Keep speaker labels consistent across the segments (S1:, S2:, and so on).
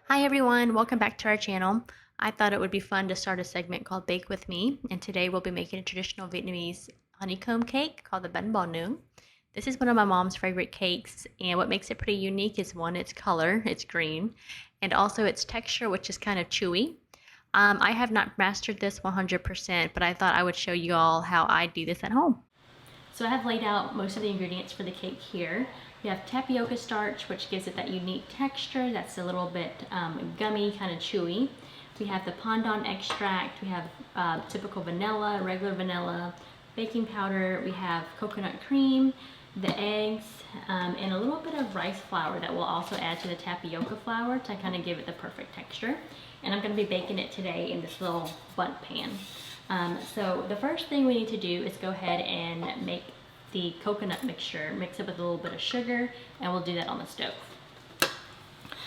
S1: Hi everyone, welcome back to our channel. I thought it would be fun to start a segment called Bake With Me, and today we'll be making a traditional Vietnamese honeycomb cake called the Banh Bo Nuong. This is one of my mom's favorite cakes, and what makes it pretty unique is one, its color, it's green, and also its texture, which is kind of chewy. I have not mastered this 100%, but I thought I would show you all how I do this at home. So I have laid out most of the ingredients for the cake here. We have tapioca starch, which gives it that unique texture that's a little bit gummy, kind of chewy. We have the pandan extract, we have typical vanilla, regular vanilla, baking powder, we have coconut cream, the eggs, and a little bit of rice flour that we'll also add to the tapioca flour to kind of give it the perfect texture. And I'm going to be baking it today in this little bundt pan. So the first thing we need to do is go ahead and make the coconut mixture, mix it with a little bit of sugar, and we'll do that on the stove.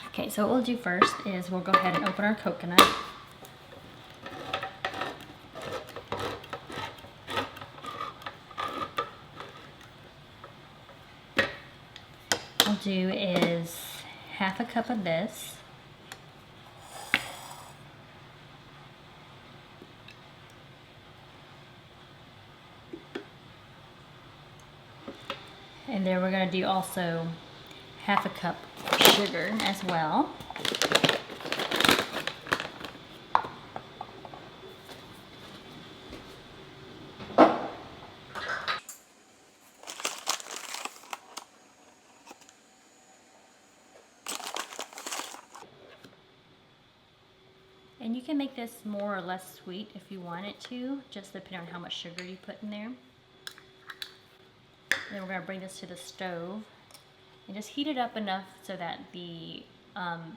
S1: Okay, so what we'll do first is we'll go ahead and open our coconut. What we'll do is half a cup of this. And then we're going to do also half a cup of sugar as well. And you can make this more or less sweet if you want it to, just depending on how much sugar you put in there. Then we're going to bring this to the stove and just heat it up enough so that the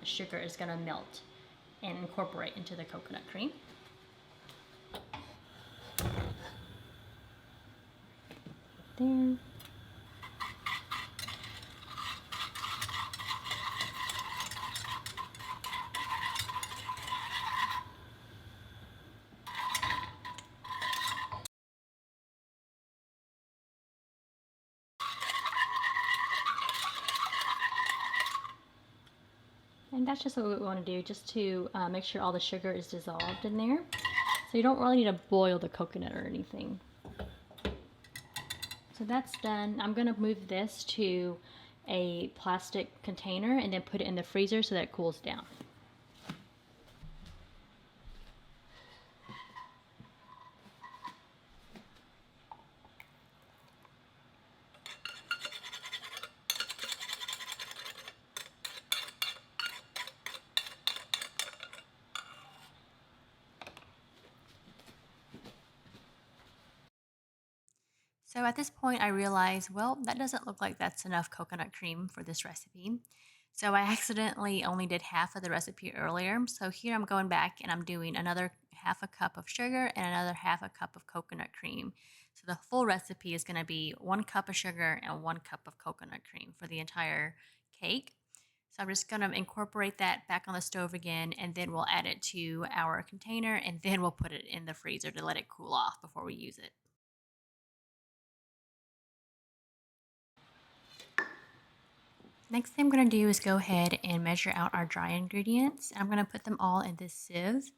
S1: sugar is going to melt and incorporate into the coconut cream. There. And that's just what we want to do, just to make sure all the sugar is dissolved in there. So you don't really need to boil the coconut or anything. So that's done. I'm going to move this to a plastic container and then put it in the freezer so that it cools down. So at this point I realized, well, that doesn't look like that's enough coconut cream for this recipe. So I accidentally only did half of the recipe earlier. So here I'm going back and I'm doing another half a cup of sugar and another half a cup of coconut cream. So the full recipe is going to be 1 cup of sugar and 1 cup of coconut cream for the entire cake. So I'm just going to incorporate that back on the stove again, and then we'll add it to our container, and then we'll put it in the freezer to let it cool off before we use it. Next thing I'm going to do is go ahead and measure out our dry ingredients. I'm going to put them all in this sieve,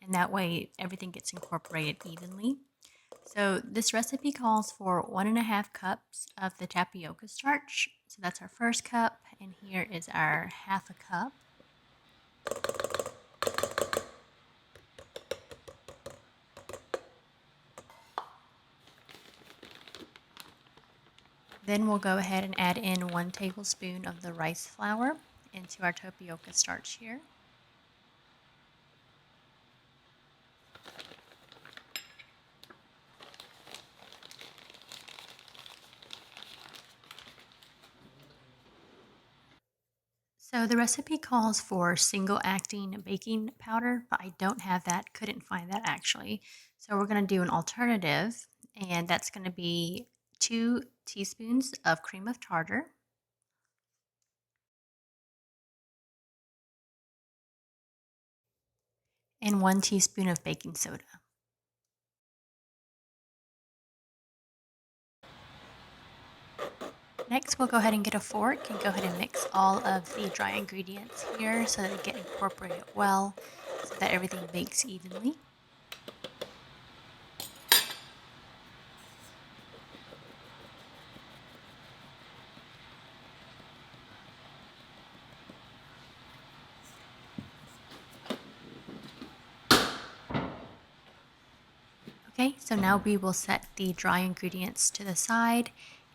S1: and that way everything gets incorporated evenly. So this recipe calls for 1.5 cups of the tapioca starch. So that's our first cup, and here is our half a cup. Then we'll go ahead and add in 1 tablespoon of the rice flour into our tapioca starch here. So the recipe calls for single acting baking powder, but I don't have that, couldn't find that actually. So we're going to do an alternative, and that's going to be 2 teaspoons of cream of tartar, and 1 teaspoon of baking soda. Next, we'll go ahead and get a fork and go ahead and mix all of the dry ingredients here so that they get incorporated well, so that everything bakes evenly. Okay, so now we will set the dry ingredients to the side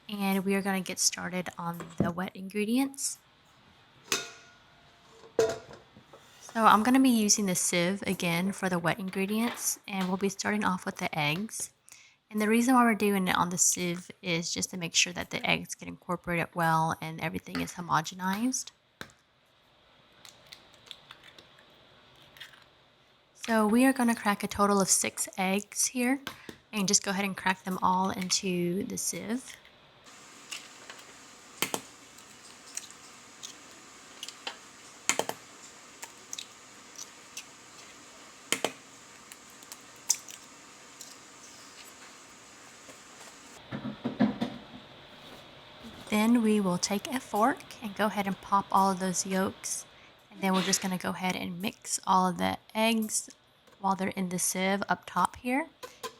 S1: and we are going to get started on the wet ingredients. So I'm going to be using the sieve again for the wet ingredients, and we'll be starting off with the eggs. And the reason why we're doing it on the sieve is just to make sure that the eggs get incorporated well and everything is homogenized. So we are going to crack a total of 6 eggs here, and just go ahead and crack them all into the sieve. Then we will take a fork and go ahead and pop all of those yolks. And then we're just going to go ahead and mix all of the eggs while they're in the sieve up top here.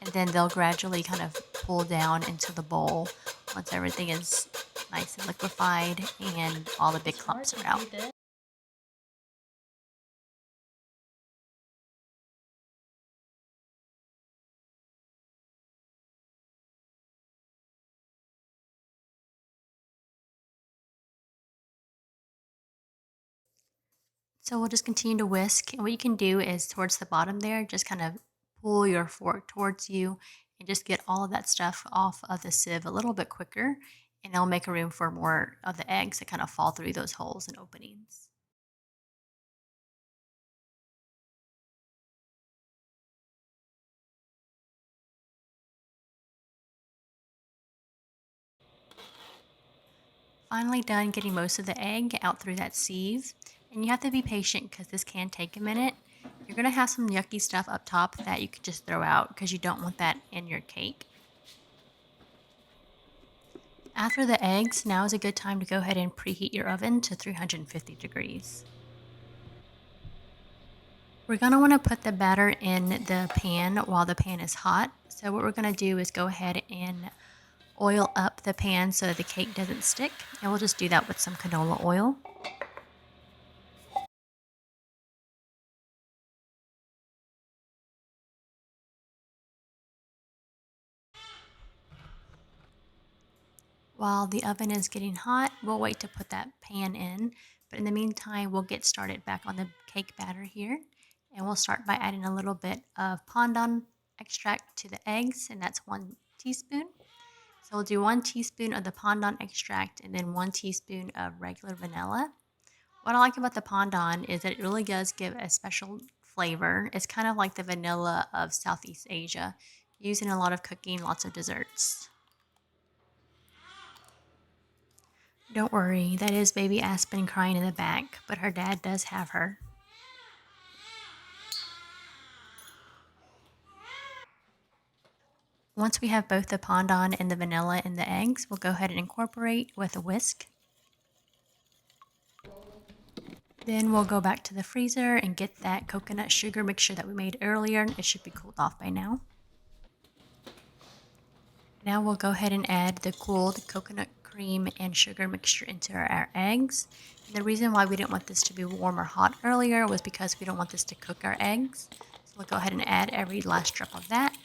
S1: And then they'll gradually kind of pull down into the bowl once everything is nice and liquefied and all the big clumps are out. So we'll just continue to whisk. And what you can do is towards the bottom there, just kind of pull your fork towards you and just get all of that stuff off of the sieve a little bit quicker. And it'll make a room for more of the eggs to kind of fall through those holes and openings. Finally done getting most of the egg out through that sieve. And you have to be patient because this can take a minute. You're going to have some yucky stuff up top that you could just throw out because you don't want that in your cake. After the eggs, now is a good time to go ahead and preheat your oven to 350 degrees. We're going to want to put the batter in the pan while the pan is hot. So what we're going to do is go ahead and oil up the pan so that the cake doesn't stick. And we'll just do that with some canola oil. While the oven is getting hot, we'll wait to put that pan in. But in the meantime, we'll get started back on the cake batter here. And we'll start by adding a little bit of pandan extract to the eggs, and that's 1 teaspoon. So we'll do 1 teaspoon of the pandan extract and then 1 teaspoon of regular vanilla. What I like about the pandan is that it really does give a special flavor. It's kind of like the vanilla of Southeast Asia, used in a lot of cooking, lots of desserts. Don't worry, that is baby Aspen crying in the back, but her dad does have her. Once we have both the pandan and the vanilla in the eggs, we'll go ahead and incorporate with a whisk. Then we'll go back to the freezer and get that coconut sugar mixture that we made earlier. It should be cooled off by now. Now we'll go ahead and add the cooled coconut cream and sugar mixture into our eggs. And the reason why we didn't want this to be warm or hot earlier was because we don't want this to cook our eggs. So we'll go ahead and add every last drop of that.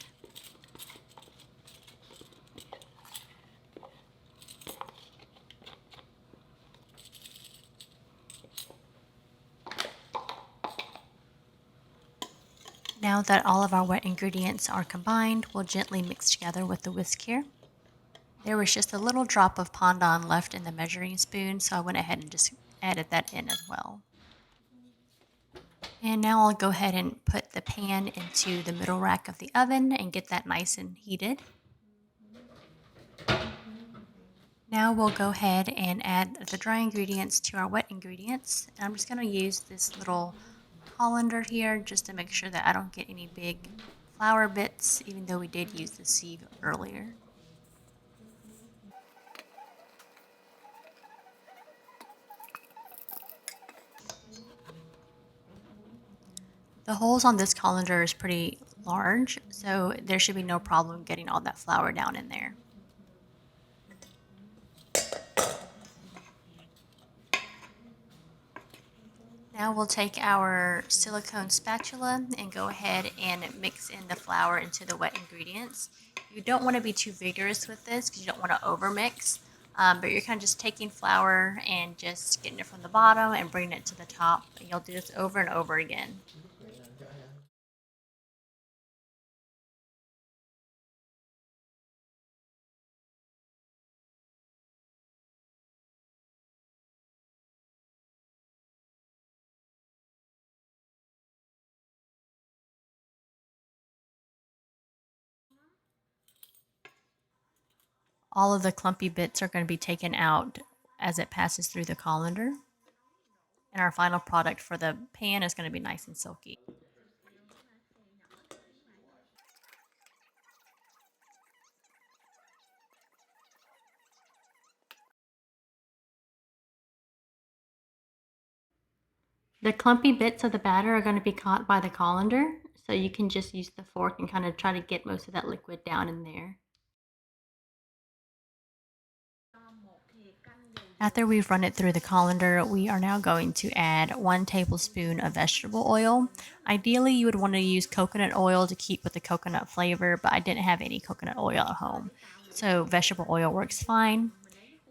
S1: Now that all of our wet ingredients are combined, we'll gently mix together with the whisk here. There was just a little drop of pandan left in the measuring spoon, so I went ahead and just added that in as well. And now I'll go ahead and put the pan into the middle rack of the oven and get that nice and heated. Now we'll go ahead and add the dry ingredients to our wet ingredients. And I'm just going to use this little colander here just to make sure that I don't get any big flour bits, even though we did use the sieve earlier. The holes on this colander is pretty large, so there should be no problem getting all that flour down in there. Now we'll take our silicone spatula and go ahead and mix in the flour into the wet ingredients. You don't want to be too vigorous with this because you don't want to overmix, but you're kind of just taking flour and just getting it from the bottom and bringing it to the top. And you'll do this over and over again. All of the clumpy bits are going to be taken out as it passes through the colander. And our final product for the pan is going to be nice and silky. The clumpy bits of the batter are going to be caught by the colander, so you can just use the fork and kind of try to get most of that liquid down in there. After we've run it through the colander, we are now going to add 1 tablespoon of vegetable oil. Ideally, you would want to use coconut oil to keep with the coconut flavor, but I didn't have any coconut oil at home. So vegetable oil works fine.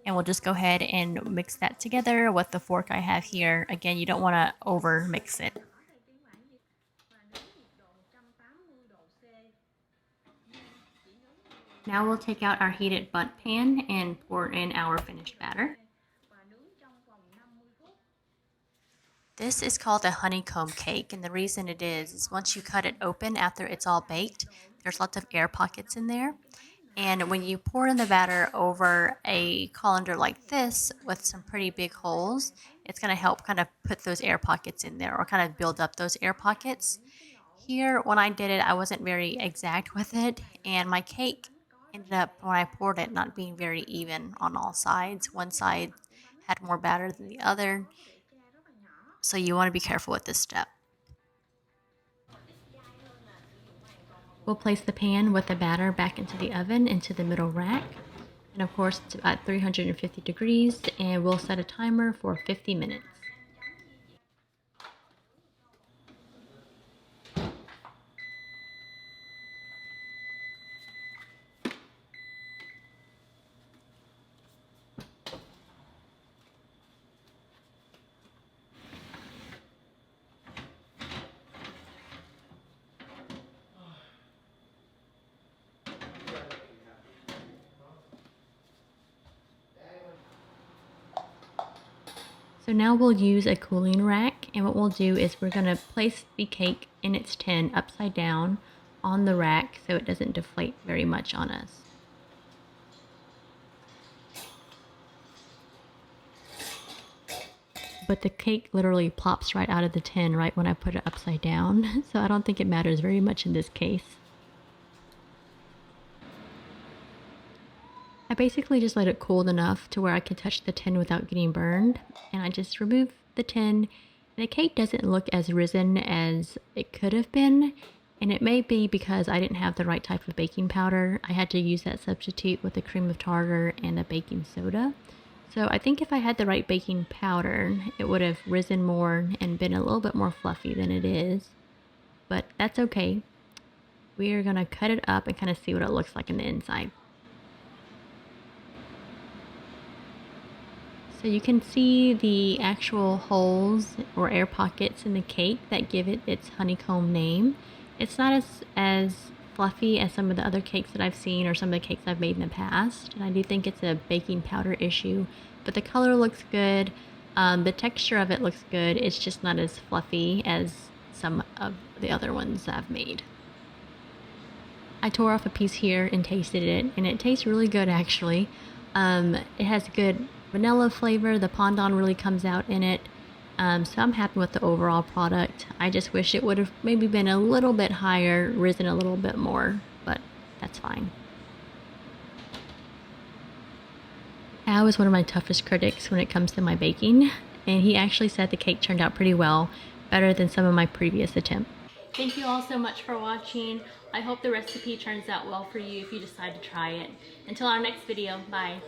S1: And we'll just go ahead and mix that together with the fork I have here. Again, you don't want to over mix it. Now we'll take out our heated bundt pan and pour in our finished batter. This is called a honeycomb cake, and the reason it is once you cut it open after it's all baked, there's lots of air pockets in there. And when you pour in the batter over a colander like this with some pretty big holes, it's going to help kind of put those air pockets in there or kind of build up those air pockets. Here, when I did it, I wasn't very exact with it, and my cake ended up, when I poured it, not being very even on all sides. One side had more batter than the other, so you want to be careful with this step. We'll place the pan with the batter back into the oven into the middle rack. And of course, it's about 350 degrees, and we'll set a timer for 50 minutes. So now we'll use a cooling rack, and what we'll do is we're going to place the cake in its tin upside down on the rack so it doesn't deflate very much on us. But the cake literally plops right out of the tin right when I put it upside down, so I don't think it matters very much in this case. I basically just let it cool enough to where I can touch the tin without getting burned, and I just remove the tin. And the cake doesn't look as risen as it could have been, and it may be because I didn't have the right type of baking powder. I had to use that substitute with the cream of tartar and the baking soda. So I think if I had the right baking powder, it would have risen more and been a little bit more fluffy than it is. But that's okay. We are going to cut it up and kind of see what it looks like in the inside. So you can see the actual holes or air pockets in the cake that give it its honeycomb name. It's not as fluffy as some of the other cakes that I've seen or some of the cakes I've made in the past. And I do think it's a baking powder issue, but the color looks good. The texture of it looks good. It's just not as fluffy as some of the other ones I've made. I tore off a piece here and tasted it, and it tastes really good actually. It has good vanilla flavor. The pandan really comes out in it. So I'm happy with the overall product. I just wish it would have maybe been a little bit higher, risen a little bit more, but that's fine. Al is one of my toughest critics when it comes to my baking, and he actually said the cake turned out pretty well, better than some of my previous attempts. Thank you all so much for watching. I hope the recipe turns out well for you if you decide to try it. Until our next video, bye.